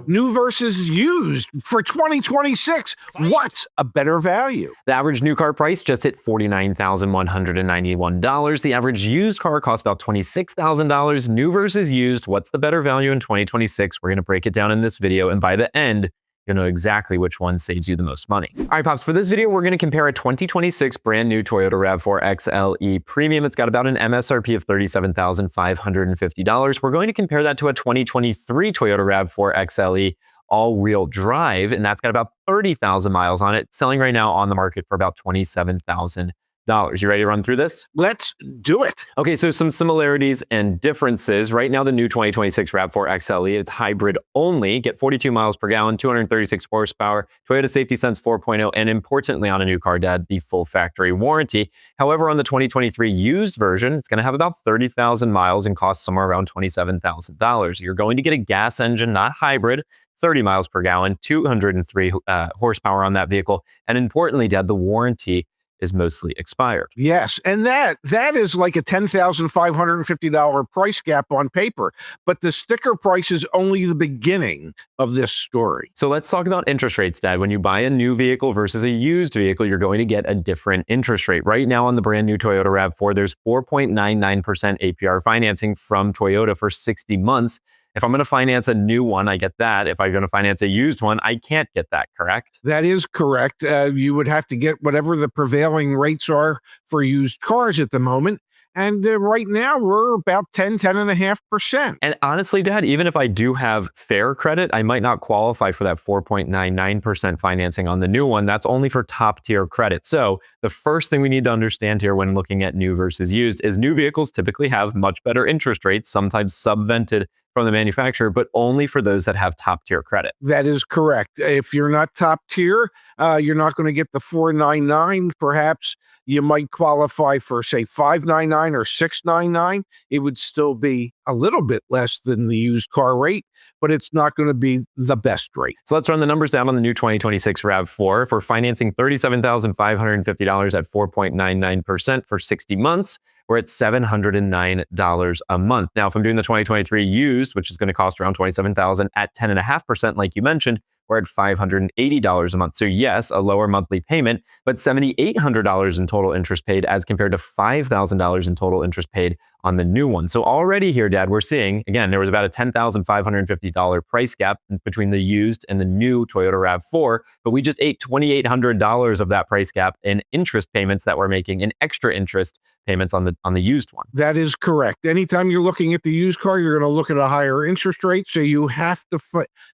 New versus used for 2026. What's a better value? The average new car price just hit $49,191. The average used car costs about $26,000. New versus used, what's the better value in 2026? We're going to break it down in this video, and by the end, you'll know exactly which one saves you the most money. All right, Pops, for this video, we're going to compare a 2026 brand new Toyota RAV4 XLE Premium. It's got about an MSRP of $37,550. We're going to compare that to a 2023 Toyota RAV4 XLE all-wheel drive, and that's got about 30,000 miles on it, selling right now on the market for about $27,000. You ready to run through this? Let's do it. Okay, so some similarities and differences. Right now, the new 2026 RAV4 XLE, it's hybrid only, get 42 miles per gallon, 236 horsepower, Toyota Safety Sense 4.0, and importantly on a new car, Dad, the full factory warranty. However, on the 2023 used version, it's going to have about 30,000 miles and cost somewhere around $27,000. You're going to get a gas engine, not hybrid, 30 miles per gallon, 203 horsepower on that vehicle. And importantly, Dad, the warranty is mostly expired. Yes, and that is like a $10,550 price gap on paper, but the sticker price is only the beginning of this story. So let's talk about interest rates, Dad. When you buy a new vehicle versus a used vehicle, you're going to get a different interest rate. Right now on the brand new Toyota RAV4, there's 4.99% APR financing from Toyota for 60 months. If I'm going to finance a new one, I get that. If I'm going to finance a used one, I can't get that, correct? That is correct. You would have to get whatever the prevailing rates are for used cars at the moment. And right now, we're about 10.5%. And honestly, Dad, even if I do have fair credit, I might not qualify for that 4.99% financing on the new one. That's only for top tier credit. So the first thing we need to understand here when looking at new versus used is new vehicles typically have much better interest rates, sometimes subvented from the manufacturer, but only for those that have top tier credit. That is correct. If you're not top tier, you're not going to get the 499. Perhaps you might qualify for, say, 599 or 699. It would still be a little bit less than the used car rate, but it's not going to be the best rate. So let's run the numbers down on the new 2026 RAV4. If we're financing $37,550 at 4.99% for 60 months, we're at $709 a month. Now, if I'm doing the 2023 used, which is going to cost around $27,000 at 10.5%, like you mentioned, we're at $580 a month. So yes, a lower monthly payment, but $7,800 in total interest paid as compared to $5,000 in total interest paid on the new one. So already here, Dad, we're seeing, again, there was about a $10,550 price gap between the used and the new Toyota RAV4, but we just ate $2,800 of that price gap in interest payments that we're making in extra interest payments on the used one. That is correct. Anytime you're looking at the used car, you're going to look at a higher interest rate. So you have to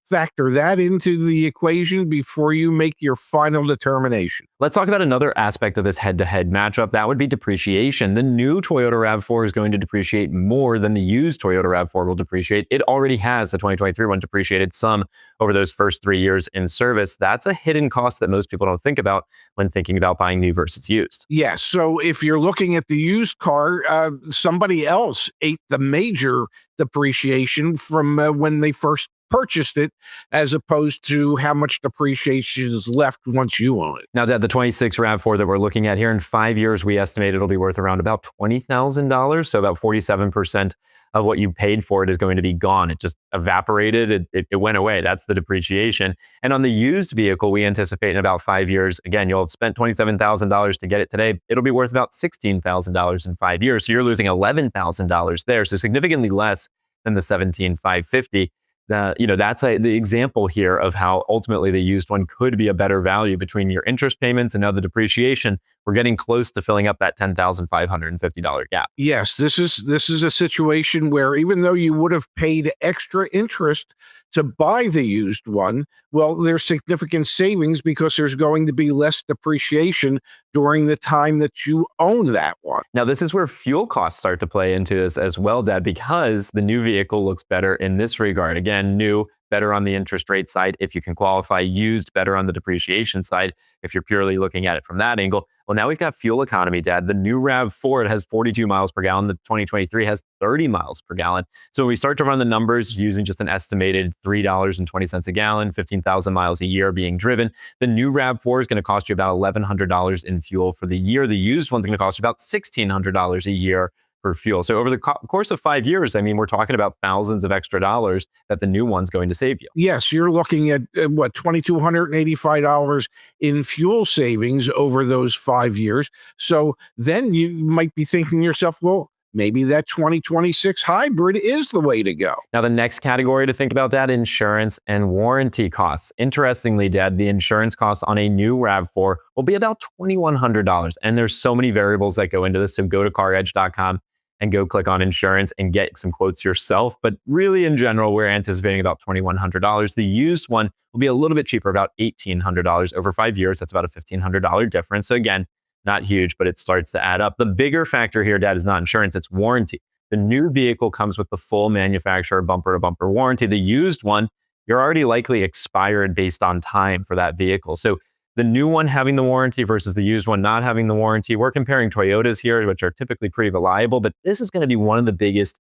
factor that into the equation before you make your final determination. Let's talk about another aspect of this head-to-head matchup. That would be depreciation. The new Toyota RAV4 is going to depreciate more than the used Toyota RAV4 will depreciate. It already has. The 2023 one depreciated some over those first 3 years in service. That's a hidden cost that most people don't think about when thinking about buying new versus used. Yes. So if you're looking at the used car, somebody else ate the major depreciation from when they first purchased it, as opposed to how much depreciation is left once you own it. Now, Dad, the 26 RAV4 that we're looking at here, in 5 years, we estimate it'll be worth around about $20,000. So about 47% of what you paid for it is going to be gone. It just evaporated. It went away. That's the depreciation. And on the used vehicle, we anticipate in about 5 years, again, you'll have spent $27,000 to get it today. It'll be worth about $16,000 in 5 years. So you're losing $11,000 there. So significantly less than the $17,550. That's the example here of how ultimately the used one could be a better value between your interest payments and now the depreciation. We're getting close to filling up that $10,550 gap. Yes, this is a situation where even though you would have paid extra interest to buy the used one, well, there's significant savings because there's going to be less depreciation during the time that you own that one. Now, this is where fuel costs start to play into this as well, Dad, because the new vehicle looks better in this regard. Again, new, better on the interest rate side if you can qualify, used, better on the depreciation side if you're purely looking at it from that angle. Well, now we've got fuel economy, Dad. The new RAV4, it has 42 miles per gallon. The 2023 has 30 miles per gallon. So when we start to run the numbers using just an estimated $3.20 a gallon, 15,000 miles a year being driven, the new RAV4 is going to cost you about $1,100 in fuel for the year. The used one's going to cost you about $1,600 a year per fuel. So over the course of 5 years, I mean, we're talking about thousands of extra dollars that the new one's going to save you. Yes, you're looking at what, $2,285 in fuel savings over those 5 years. So then you might be thinking to yourself, well, maybe that 2026 hybrid is the way to go. Now, the next category to think about, Dad, insurance and warranty costs. Interestingly, Dad, the insurance costs on a new RAV4 will be about $2,100. And there's so many variables that go into this. So go to caredge.com and go click on insurance and get some quotes yourself. But really, in general, we're anticipating about $2,100. The used one will be a little bit cheaper, about $1,800 over 5 years. That's about a $1,500 difference. So again, not huge, but it starts to add up. The bigger factor here, Dad, is not insurance, it's warranty. The new vehicle comes with the full manufacturer bumper-to-bumper warranty. The used one, you're already likely expired based on time for that vehicle. So the new one having the warranty versus the used one not having the warranty, we're comparing Toyotas here, which are typically pretty reliable, but this is going to be one of the biggest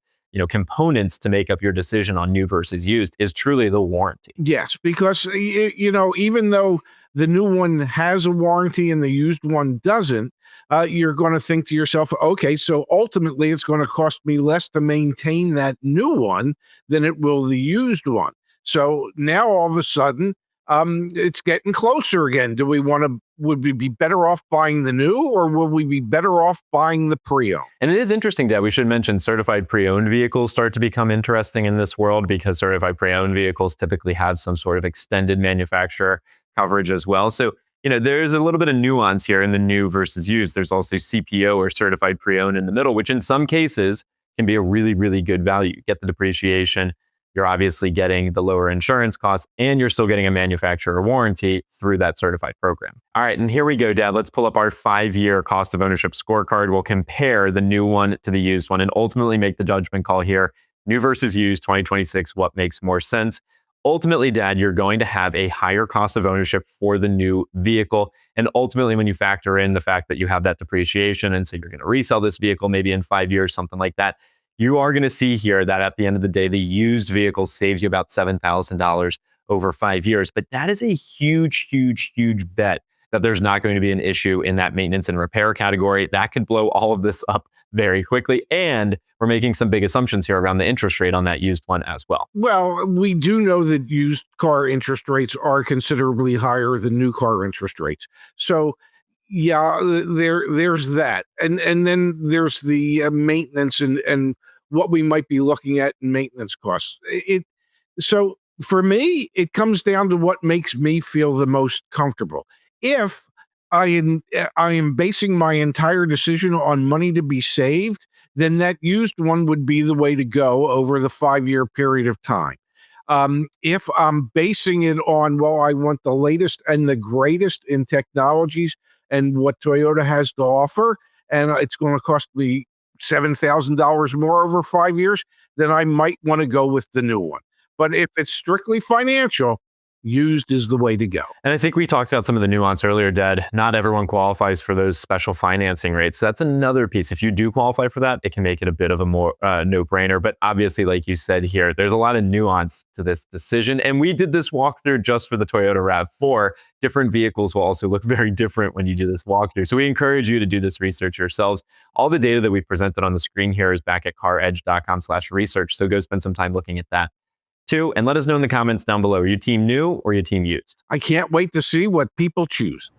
components to make up your decision on new versus used is truly the warranty. Yes, because even though the new one has a warranty and the used one doesn't, you're going to think to yourself, okay, so ultimately it's going to cost me less to maintain that new one than it will the used one. So now all of a sudden, it's getting closer again. Would we be better off buying the new, or will we be better off buying the pre-owned? And it is interesting, Dad, we should mention certified pre-owned vehicles start to become interesting in this world because certified pre-owned vehicles typically have some sort of extended manufacturer coverage as well. So, there's a little bit of nuance here in the new versus used. There's also CPO or certified pre-owned in the middle, which in some cases can be a really, really good value. You get the depreciation, you're obviously getting the lower insurance costs, and you're still getting a manufacturer warranty through that certified program. All right, and here we go, Dad. Let's pull up our 5-year cost of ownership scorecard. We'll compare the new one to the used one and ultimately make the judgment call here. New versus used, 2026, what makes more sense? Ultimately, Dad, you're going to have a higher cost of ownership for the new vehicle. And ultimately, when you factor in the fact that you have that depreciation, and so you're going to resell this vehicle maybe in 5 years, something like that, you are going to see here that at the end of the day, the used vehicle saves you about $7,000 over 5 years. But that is a huge, huge, huge bet that there's not going to be an issue in that maintenance and repair category. That could blow all of this up very quickly. And we're making some big assumptions here around the interest rate on that used one as well. Well, we do know that used car interest rates are considerably higher than new car interest rates. So yeah, there's that. And then there's the maintenance and what we might be looking at in maintenance costs. So for me, it comes down to what makes me feel the most comfortable. If I am basing my entire decision on money to be saved, then that used one would be the way to go over the 5-year period of time. If I'm basing it on, well, I want the latest and the greatest in technologies and what Toyota has to offer, and it's going to cost me $7,000 more over 5 years, then I might want to go with the new one. But if it's strictly financial, used is the way to go. And I think we talked about some of the nuance earlier, Dad. Not everyone qualifies for those special financing rates. So that's another piece. If you do qualify for that, it can make it a bit of a more no-brainer. But obviously, like you said here, there's a lot of nuance to this decision. And we did this walkthrough just for the Toyota RAV4. Different vehicles will also look very different when you do this walkthrough. So we encourage you to do this research yourselves. All the data that we presented on the screen here is back at caredge.com/research. So go spend some time looking at that too. And let us know in the comments down below. Are you team new or are you team used? I can't wait to see what people choose.